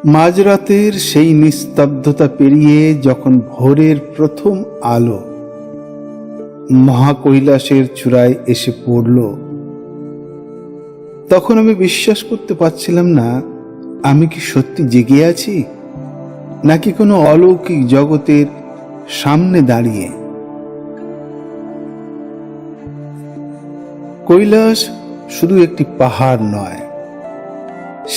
মাঝরাতের সেই নিস্তব্ধতা পেরিয়ে যখন ভোরের প্রথম আলো মহাকৈলাসের চূড়ায় এসে পড়ল, তখন আমি বিশ্বাস করতে পারছিলাম না আমি কি সত্যি জেগে আছি নাকি কোনো অলৌকিক জগতের সামনে দাঁড়িয়ে। কৈলাস শুধু একটি পাহাড় নয়,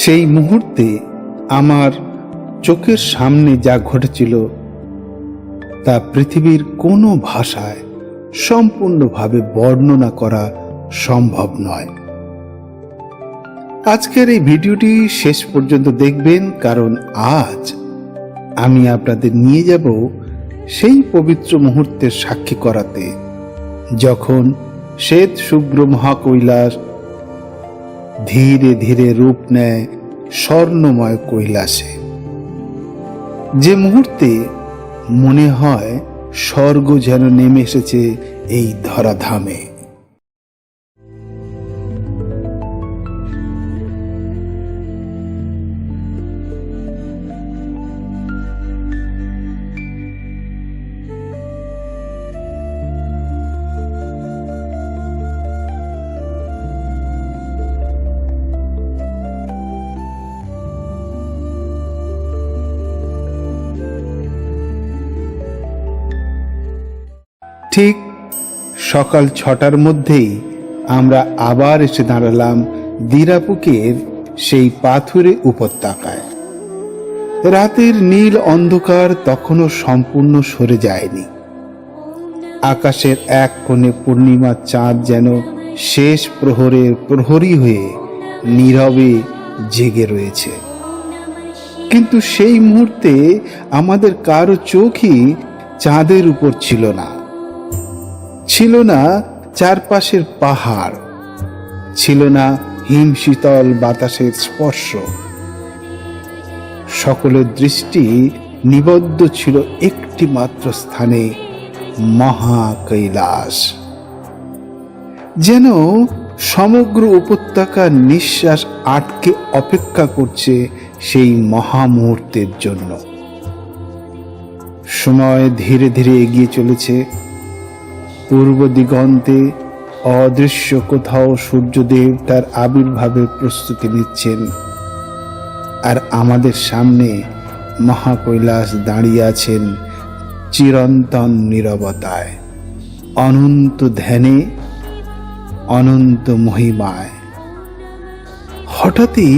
সেই মুহূর্তে আমার চোখের সামনে যা ঘটেছিল তা পৃথিবীর কোনো ভাষায় সম্পূর্ণভাবে বর্ণনা করা সম্ভব নয়। আজকের এই ভিডিওটি শেষ পর্যন্ত দেখবেন, কারণ আজ আমি আপনাদের নিয়ে যাব সেই পবিত্র মুহূর্তের সাক্ষী করাতে যখন শ্বেত শুভ্র মহাকৈলাস ধীরে ধীরে রূপ নেয় স্বর্ণময় কৈলাসে, যে মুহূর্তে মনে হয় স্বর্গ যেন নেমে এসেছে এই ধরাধামে। ঠিক সকাল 6টার মধ্যেই আমরা আবার এসে দাঁড়ালাম দিরাপুকের সেই পাথুরে উপত্যকায়। রাতের নীল অন্ধকার তখনও সম্পূর্ণ সরে যায়নি। আকাশের এক কোণে পূর্ণিমার চাঁদ যেন শেষ প্রহরের প্রহরী হয়ে নীরবে জেগে রয়েছে। কিন্তু সেই মুহূর্তে আমাদের কারো চোখই চাঁদের উপর ছিল না। ছিল না চারপাশের পাহাড়, ছিল না হিমশীতল বাতাসের স্পর্শ। সকলের দৃষ্টি নিবদ্ধ ছিল একটি মাত্র স্থানে, মহাকৈলাস। যেন সমগ্র উপত্যকার নিঃশ্বাস আটকে অপেক্ষা করছে সেই মহামুহূর্তের জন্য। সময় ধীরে ধীরে এগিয়ে চলেছে। পূর্ব দিগন্তে অদৃশ্য কোথাও সূর্যদেব তার আবির্ভাবের প্রস্তুতি নিচ্ছেন, আর আমাদের সামনে মহাকৈলাস দাঁড়িয়ে আছেন চিরন্তন নীরবতায়, অনন্ত ধ্যানে, অনন্ত মহিমায়। হঠাৎই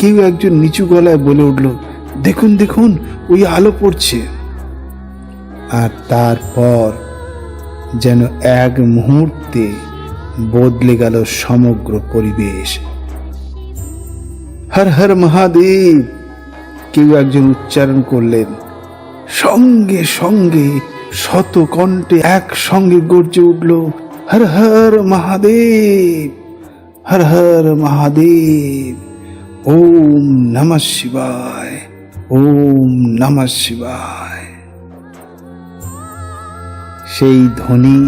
কেউ একজন নিচু গলায় বলে উঠল, দেখুন দেখুন, ওই আলো পড়ছে। আর তারপর যেন এক মুহূর্তে বদলে গেল সমগ্র পরিবেশ। হর হর মহাদেব, কেউ একজন উচ্চারণ করলেন। সঙ্গে সঙ্গে শত কণ্ঠে একসঙ্গে গর্জে উঠল, হর হর মহাদেব, হর হর মহাদেব, ওম নমঃ শিবায়, ওম নমঃ শিবায়। সেই ধ্বনি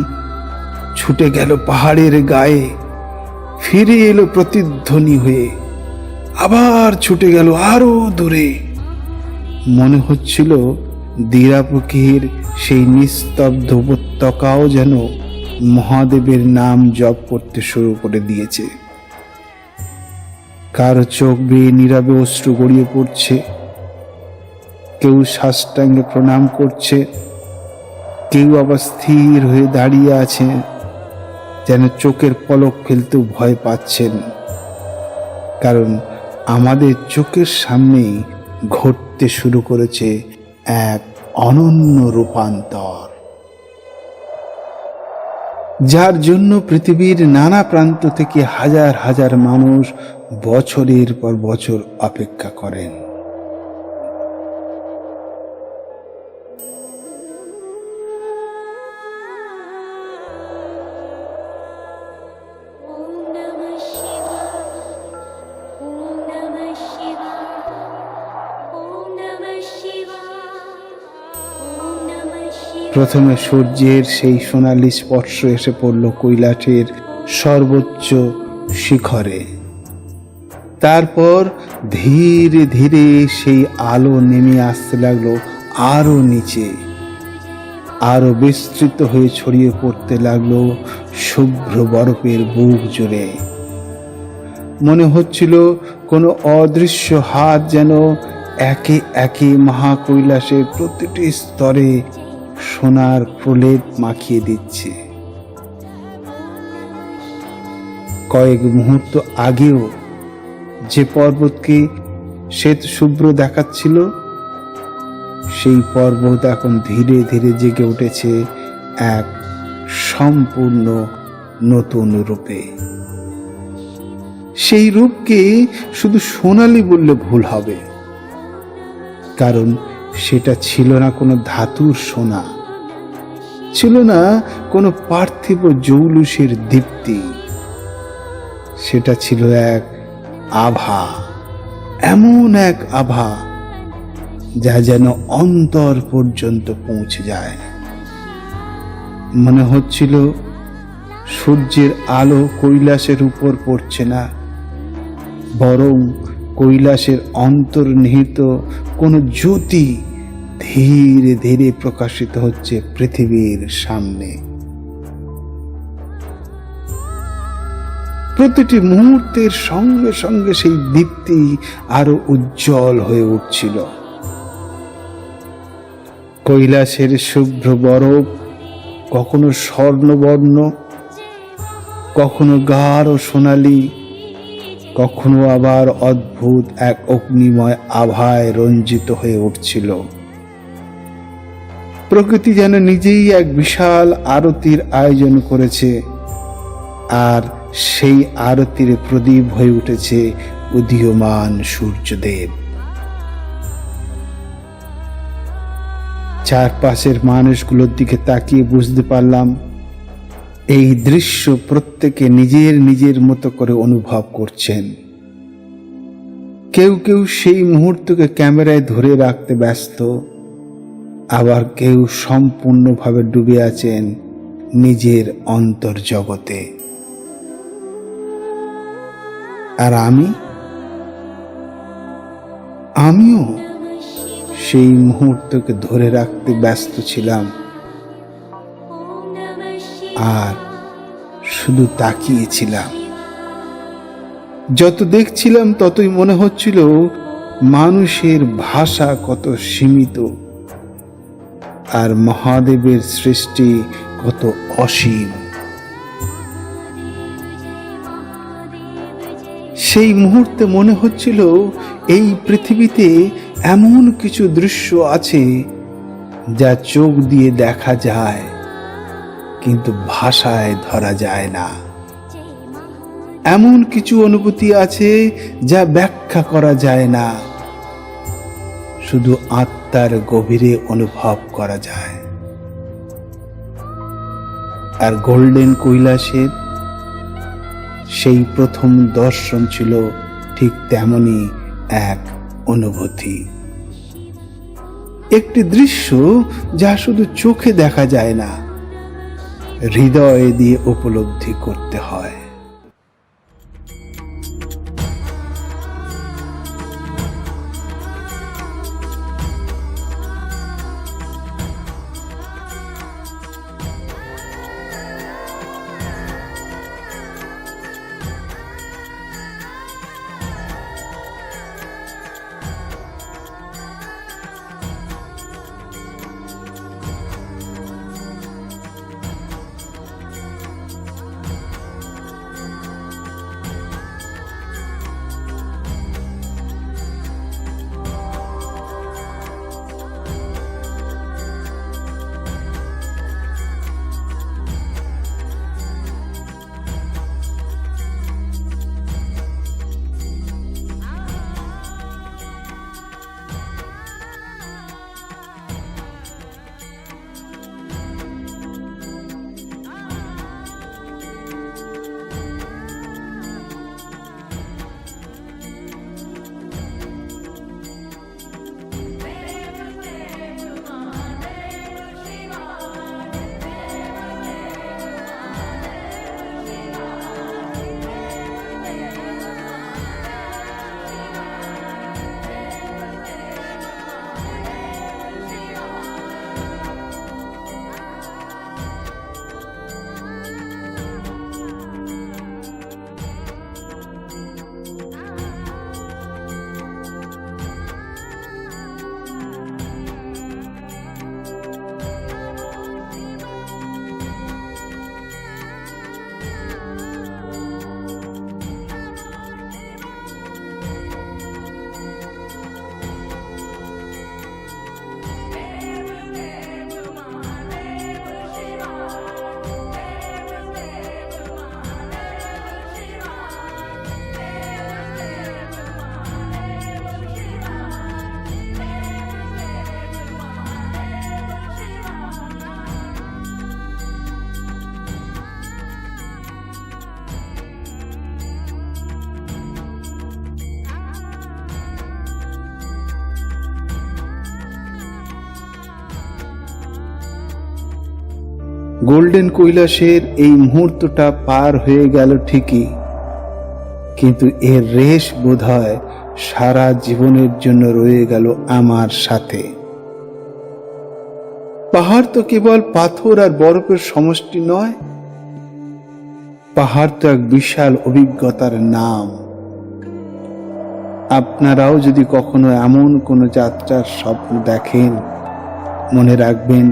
ছুটে গেল পাহাড়ের গায়ে, ফিরে এলো প্রতিধ্বনি হয়ে, আবার ছুটে গেল আরো দূরে। মনে হচ্ছিল দিরাপুকের সেই নিস্তব্ধ উপত্যকাও যেন মহাদেবের নাম জপ করতে শুরু করে দিয়েছে। কারো চোখ বেয়ে নীরবে অশ্রু গড়িয়ে পড়ছে, কেউ সাষ্টাঙ্গে প্রণাম করছে, কেউ আবার স্থির হয়ে দাঁড়িয়ে আছে, যেন চোখের পলক ফেলতেও ভয় পাচ্ছেন, কারণ আমাদের চোখের সামনেই ঘটতে শুরু করেছে এক অনন্য রূপান্তর, যার জন্য পৃথিবীর নানা প্রান্ত থেকে হাজার হাজার মানুষ বছরের পর বছর অপেক্ষা করেন। প্রথমে সূর্যের সেই সোনালী স্পর্শ এসে পড়ল কৈলাসের সর্বোচ্চ শিখরে। তারপর ধীরে ধীরে সেই আলো নেমে আসতে লাগলো আরো নিচে, আরো বিস্তৃত হয়ে ছড়িয়ে পড়তে লাগলো শুভ্র বরফের বুক জুড়ে। মনে হচ্ছিল কোনো অদৃশ্য হাত যেন একে একে মহাকৈলাসের প্রতিটি স্তরে সোনার প্রলেপ মাখিয়ে দিচ্ছে। কয়েক মুহূর্ত আগেও যে পর্বতকে শ্বেত শুভ্র দেখাচ্ছিল, সেই পর্বত এখন ধীরে ধীরে জেগে উঠেছে এক সম্পূর্ণ নতুন রূপে। সেই রূপকে শুধু সোনালি বললে ভুল হবে, কারণ সেটা ছিল না কোনো ধাতুর সোনা, ছিল না কোনো পার্থিব জৌলুসের দীপ্তি। সেটা ছিল এক আভা, এমন এক আভা যা যেন অন্তর পর্যন্ত পৌঁছে যায়। মনে হচ্ছিল সূর্যের আলো কৈলাসের উপর পড়ছে না, বরং কৈলাসের অন্তর্নিহিত কোনো জ্যোতি ধীরে ধীরে প্রকাশিত হচ্ছে পৃথিবীর সামনে। প্রতিটি মুহূর্তের সঙ্গে সঙ্গে সেই দীপ্তি আরো উজ্জ্বল হয়ে উঠছিল। কৈলাসের শুভ্র বরফ কখনো স্বর্ণবর্ণ, কখনো গাঢ় সোনালী, কখনো আবার অদ্ভুত এক অগ্নিময় আভায় রঞ্জিত হয়ে উঠছিল। প্রকৃতি যেন নিজেই এক বিশাল আরতির আয়োজন করেছে, আর সেই আরতির প্রদীপ হয়ে উঠেছে উদীয়মান সূর্যদেব। চারপাশের মানুষগুলোর দিকে তাকিয়ে বুঝতে পারলাম এই দৃশ্য প্রত্যেকে নিজের নিজের মতো করে অনুভব করছেন। কেউ কেউ সেই মুহূর্তকে ক্যামেরায় ধরে রাখতে ব্যস্ত, আবার কেউ সম্পূর্ণভাবে ডুবে আছেন নিজের অন্তর্জগতে। আর আমিও সেই মুহূর্তকে ধরে রাখতে ব্যস্ত ছিলাম, আর শুধু তাকিয়েছিলাম। যত দেখছিলাম ততই মনে হচ্ছিল মানুষের ভাষা কত সীমিত, আর মহাদেবের সৃষ্টি কত অসীম। সেই মুহূর্তে মনে হচ্ছিল এই পৃথিবীতে এমন কিছু দৃশ্য আছে যা চোখ দিয়ে দেখা যায় কিন্তু ভাষায় ধরা যায় না। এমন কিছু অনুভূতি আছে যা ব্যাখ্যা করা যায় না, শুধু আত্মার গভীরে অনুভব করা যায়। আর গোল্ডেন কৈলাসের সেই প্রথম দর্শন ছিল ঠিক তেমনই এক অনুভূতি। একটি দৃশ্য যা শুধু চোখে দেখা যায় না, হৃদয় দিয়ে উপলব্ধি করতে হয়। গোল্ডেন কৈলাসের এই মুহূর্তটা পার হয়ে গেল ঠিকই, কিন্তু এর রেশ বোধহয় সারা জীবনের জন্য রয়ে গেল আমার সাথে। পাহাড় তো কেবল পাথর আর বরফের সমষ্টি নয়, পাহাড় তো এক বিশাল অভিজ্ঞতার নাম। আপনারাও যদি কখনো এমন কোনো যাত্রার স্বপ্ন দেখেন, মনে রাখবেন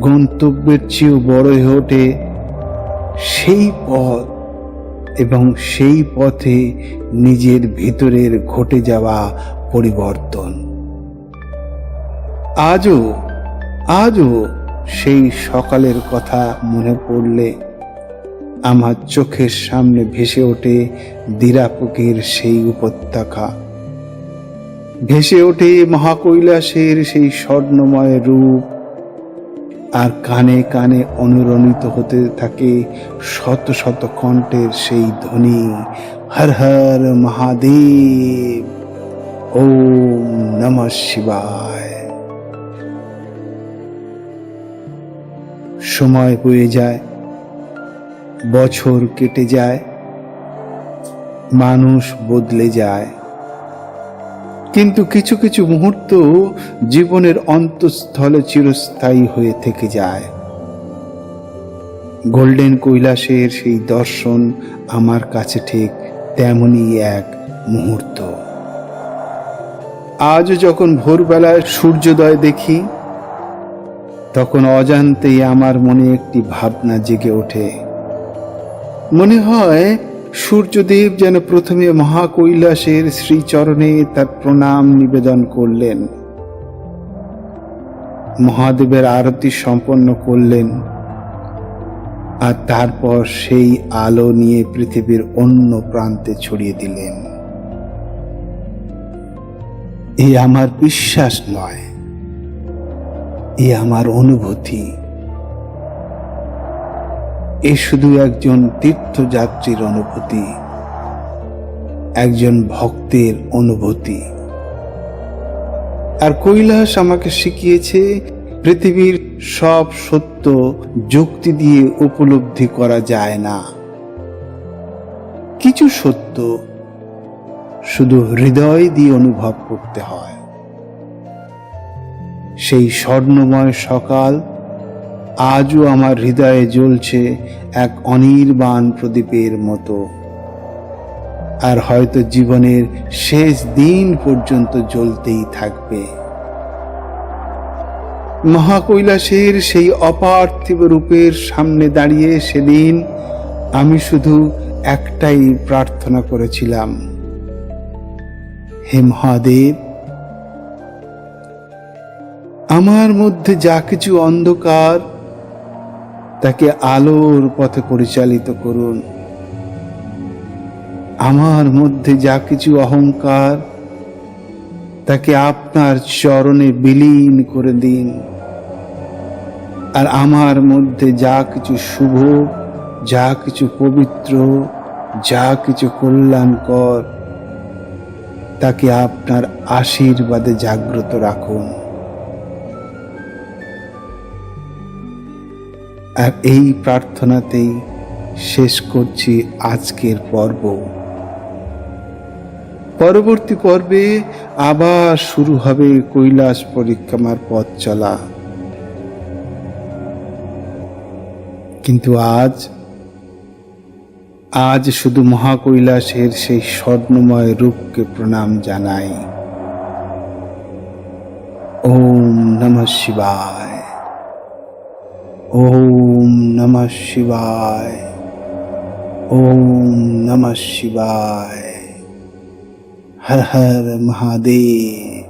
গন্তব্যের চেয়েও বড় হয়ে ওঠে সেই পথ, এবং সেই পথে নিজের ভিতরের ঘটে যাওয়া পরিবর্তন। আজও সেই সকালের কথা মনে পড়লে আমার চোখের সামনে ভেসে ওঠে দিরাপুকের সেই উপত্যকা, ভেসে ওঠে মহাকৈলাসের সেই স্বর্ণময় রূপ, আর কানে কানে অনুরণিত হতে থাকে শত শত কণ্ঠের সেই ধ্বনি, হর হর মহাদেব, ওম নমঃ শিবায়। সময় বয়ে যায়, বছর কেটে যায়, মানুষ বদলে যায়, কিন্তু কিছু কিছু মুহূর্ত জীবনের অন্তঃস্থলে চিরস্থায়ী হয়ে থেকে যায়। গোল্ডেন কৈলাসের সেই দর্শন আমার কাছে ঠিক তেমনই এক মুহূর্ত। আজ যখন ভোরবেলায় সূর্যোদয় দেখি, তখন অজান্তেই আমার মনে একটি ভাবনা জেগে ওঠে। মনে হয় সূর্যদেব যেন প্রথমে মহাকৈলাসের শ্রীচরণে তার প্রণাম নিবেদন করলেন, মহাদেবের আরতি সম্পন্ন করলেন, আর তারপর সেই আলো নিয়ে পৃথিবীর অন্য প্রান্তে ছড়িয়ে দিলেন। এ আমার বিশ্বাস নয়, এ আমার অনুভূতি। এ শুধু একজন তীর্থযাত্রীর অনুভূতি, একজন ভক্তের অনুভূতি। আর কৈলাস আমাকে শিখিয়েছে পৃথিবীর সব সত্য যুক্তি দিয়ে উপলব্ধি করা যায় না। কিছু সত্য শুধু হৃদয় দিয়ে অনুভব করতে হয়। সেই স্বর্ণময় সকাল আজও আমার হৃদয়ে জ্বলছে এক অনির্বাণ প্রদীপের মতো, আর হয়তো জীবনের শেষ দিন পর্যন্ত জ্বলতেই থাকবে। মহাকৈলাসের সেই অপার্থিব রূপের সামনে দাঁড়িয়ে সেদিন আমি শুধু একটাই প্রার্থনা করেছিলাম, হে মহাদেব, আমার মধ্যে যা কিছু অন্ধকার তাকে আলোর পথে পরিচালিত করুন। আমার মধ্যে যা কিছু অহংকার তাকে আপনার চরণে বিলীন করে দিন। আর আমার মধ্যে যা কিছু শুভ, যা কিছু পবিত্র, যা কিছু কল্যাণকর তাকে আপনার আশীর্বাদে জাগ্রত রাখুন। আর এই প্রার্থনাতেই শেষ করছি আজকের পর্ব। পরবর্তী পর্বে আবার শুরু হবে কৈলাস পরিক্রমার পথ চলা। কিন্তু আজ শুধু মহাকৈলাসের সেই স্বর্ণময় রূপকে প্রণাম জানাই। ওম নমঃ শিবায়, ওম নমঃ শিবায়, ওম নমঃ শিবায়। হর হর মহাদেব।